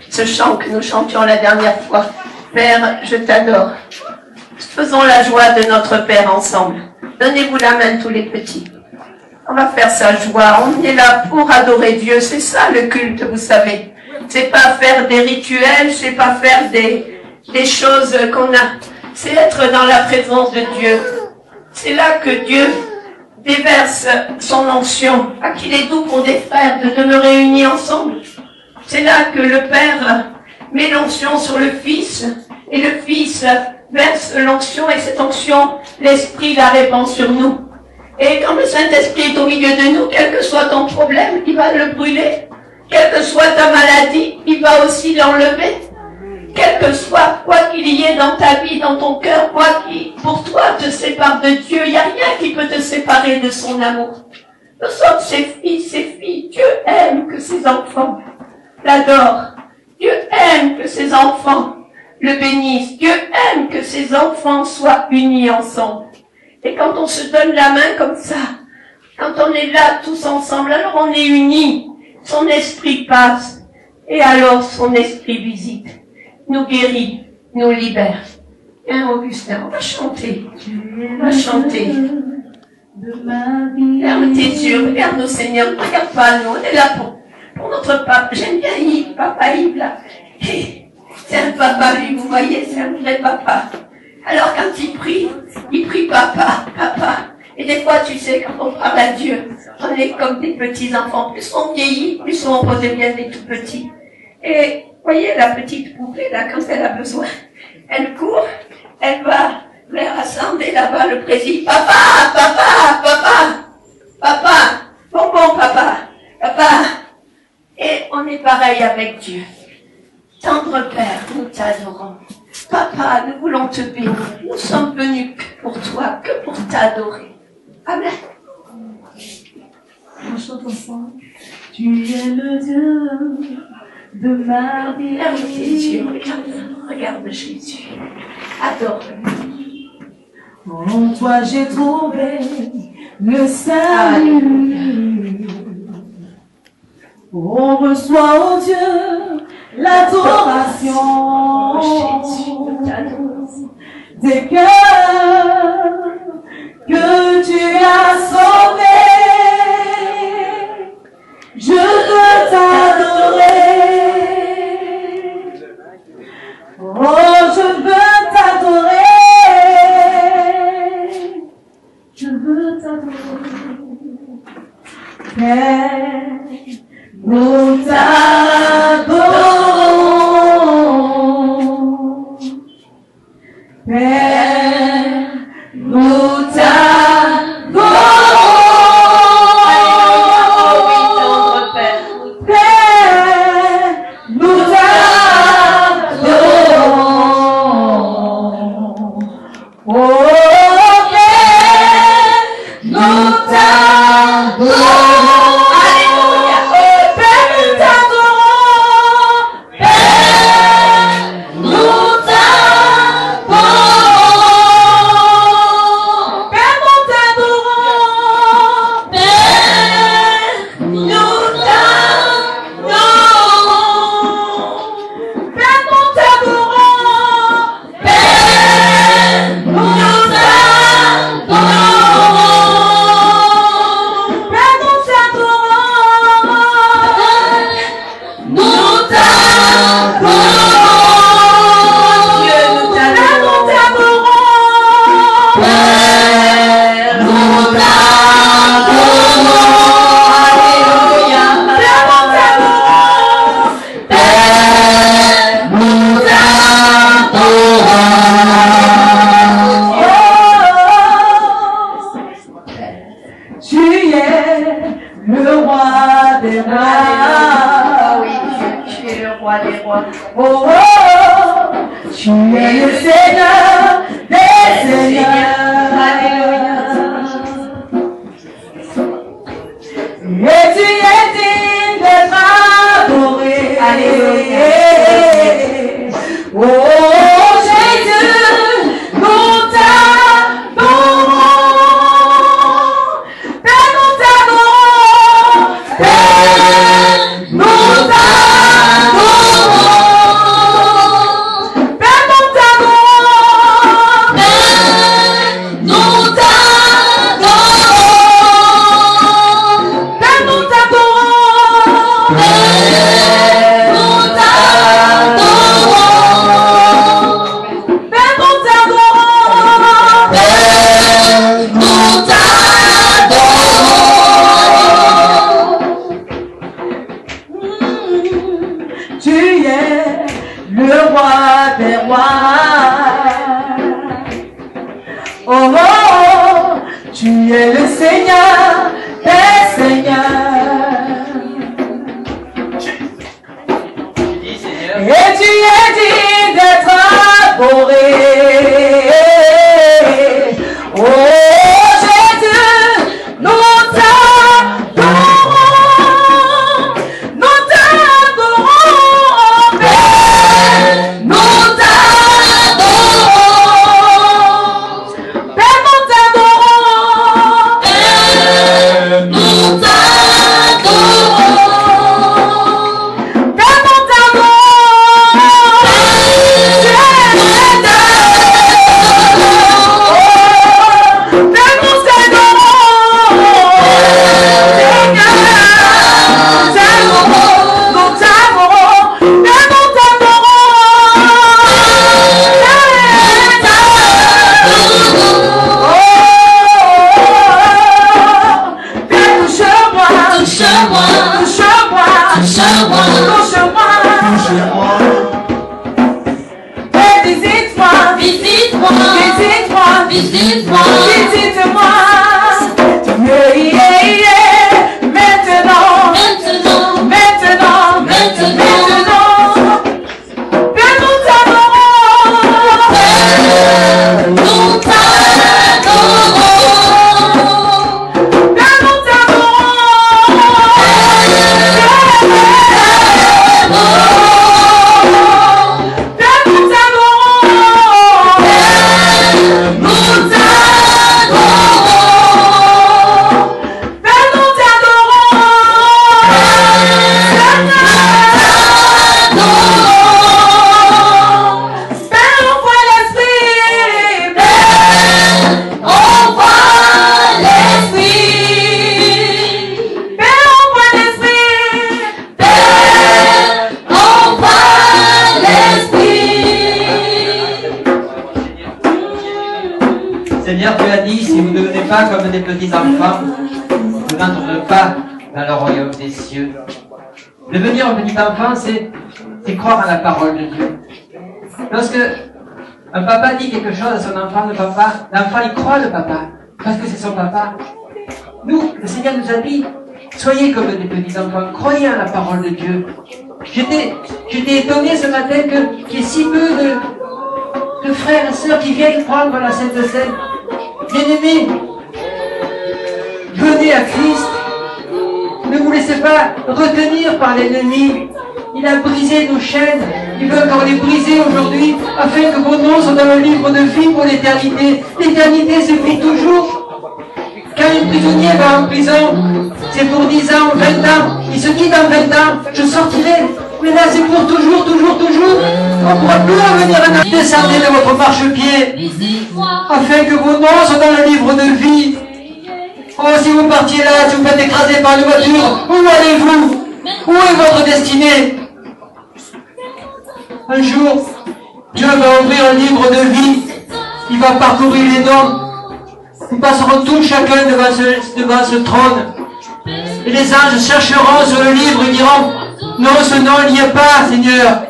ce chant que nous chantions la dernière fois. Père, je t'adore. Faisons la joie de notre Père ensemble. Donnez-vous la main tous les petits. On va faire sa joie. On est là pour adorer Dieu. C'est ça le culte, vous savez. C'est pas faire des rituels, c'est pas faire des choses qu'on a. C'est être dans la présence de Dieu. C'est là que Dieu déverse son onction. À qu'il est doux pour des frères de demeurer unis ensemble. C'est là que le Père met l'onction sur le Fils et le Fils verse l'onction et cette onction, l'Esprit la répand sur nous. Et quand le Saint-Esprit est au milieu de nous, quel que soit ton problème, il va le brûler. Quelle que soit ta maladie, il va aussi l'enlever. Quel que soit, quoi qu'il y ait dans ta vie, dans ton cœur, quoi qui, pour toi, te sépare de Dieu, il n'y a rien qui peut te séparer de son amour. Nous sommes ses fils, ses filles. Dieu aime que ses enfants l'adorent. Dieu aime que ses enfants le bénissent. Dieu aime que ses enfants soient unis ensemble. Et quand on se donne la main comme ça, quand on est là tous ensemble, alors on est unis. Son esprit passe. Et alors son esprit visite, nous guérit, nous libère. Hein, Augustin, on va chanter. On va chanter. Ferme tes yeux, regarde-nous Seigneur, ne regarde pas nous, on est là pour notre papa. J'aime bien Yves, papa Yves là. C'est un papa, lui, vous voyez, c'est un vrai papa. Alors quand il prie papa, papa. Et des fois, tu sais, quand on parle à Dieu, on est comme des petits enfants. Plus on vieillit, plus on redevient des tout petits. Et voyez la petite poupée là, quand elle a besoin, elle court, elle va vers rassembler là-bas le président. Papa, papa, papa, papa, bonbon papa, papa. Et on est pareil avec Dieu. Tendre Père, nous t'adorons. Papa, nous voulons te bénir. Nous sommes venus que pour toi, que pour t'adorer. Amen. On chante ensemble. Tu es le Dieu de ma vie. Ferme tes yeux, regarde Jésus. Adore-le. En toi j'ai trouvé le salut. On reçoit, oh Dieu, l'adoration des cœurs que tu as sauvés. Je veux t'adorer. Oh, je veux t'adorer. Je veux t'adorer. Père, nous t'adorons. Père, nous t'adorons. Père, nous t'adorons. Oh, Père, nous t'adorons. Nous t'adorons. des rois. Oh, oh, oh, tu es le Seigneur des seigneurs. Et tu es digne d'être adoré. Oh Jésus, nous t'adorons, nous t'adorons, Père, nous t'adorons, Père, nous t'adorons, Père, nous t'adorons, Père, nous t'adorons. Visite-moi, visite-moi, maintenant, maintenant, maintenant, maintenant, Père, nous t'adorons, Père, nous t'adorons, Père, nous t'adorons, Père, nous t'adorons, nous Seigneur, tu as dit, si vous ne devenez pas comme des petits enfants, vous n'entrerez pas dans le royaume des cieux. Devenir un petit enfant, c'est croire à la parole de Dieu. Lorsque un papa dit quelque chose à son enfant, l'enfant il croit le papa, parce que c'est son papa. Nous, le Seigneur nous a dit, soyez comme des petits enfants, croyez à la parole de Dieu. J'étais étonné ce matin qu'il y ait si peu de frères et sœurs qui viennent prendre la Sainte Seine. Bien-aimés, venez à Christ. Ne vous laissez pas retenir par l'ennemi. Il a brisé nos chaînes. Il veut encore les briser aujourd'hui, afin que vos noms soient dans le livre de vie pour l'éternité. L'éternité, c'est pour toujours. Quand un prisonnier va en prison, c'est pour 10 ans, 20 ans. Il se dit dans 20 ans, je sortirai. Mais là, c'est pour toujours, toujours, toujours. On ne pourra plus revenir à notre... Descendez de votre marchepied, afin que vos noms soient dans le livre de vie. Oh, si vous partiez là, si vous faites écraser par une voiture, où allez-vous? Où est votre destinée? Un jour, Dieu va ouvrir un livre de vie. Il va parcourir les noms. Nous passerons tous chacun devant ce trône. Et les anges chercheront sur le livre et diront, non, ce nom il n'y est pas, Seigneur.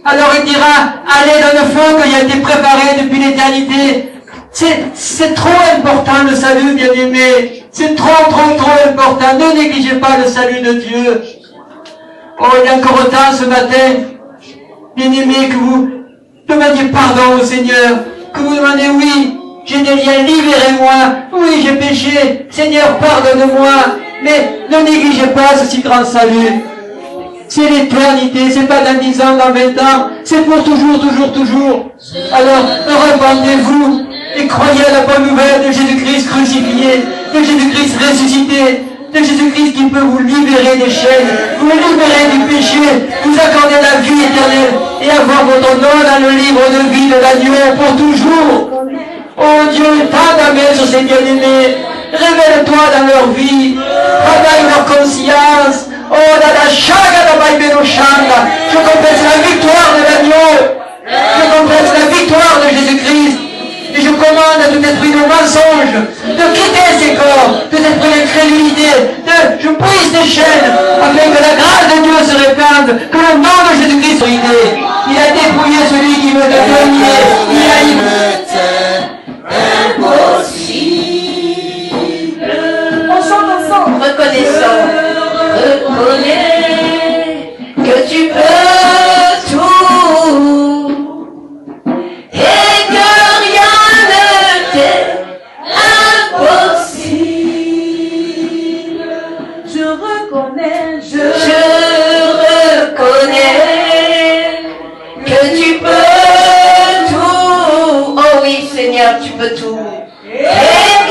Alors il dira, allez dans le feu qui a été préparé depuis l'éternité. C'est trop important le salut, bien-aimé. C'est trop, trop, trop important. Ne négligez pas le salut de Dieu. Oh, il est encore temps ce matin, bien-aimé, que vous demandiez pardon au Seigneur. Que vous demandez, oui, j'ai des liens, libérez-moi. Oui, j'ai péché. Seigneur, pardonne-moi. Mais ne négligez pas ce si grand salut. C'est l'éternité, c'est pas dans 10 ans, dans 20 ans, c'est pour toujours, toujours, toujours. Alors, repentez-vous et croyez à la bonne nouvelle de Jésus-Christ crucifié, de Jésus-Christ ressuscité, de Jésus-Christ qui peut vous libérer des chaînes, vous libérer du péché, vous accorder la vie éternelle et avoir votre nom dans le livre de vie de l'agneau pour toujours. Oh Dieu, tends ta main sur ces bien-aimés, révèle-toi dans leur vie, travaille leur conscience. Oh, la chaga da baibeno shanga. Je confesse la victoire de l'agneau. Je confesse la victoire de Jésus-Christ. Et je commande à tout esprit de mensonge de quitter ces corps, tout esprit d'incrédulité, je brise les chaînes, afin que la grâce de Dieu se répande, que le nom de Jésus-Christ soit idée. Il a dépouillé celui qui veut Oh oui, Seigneur, tu peux tout. Et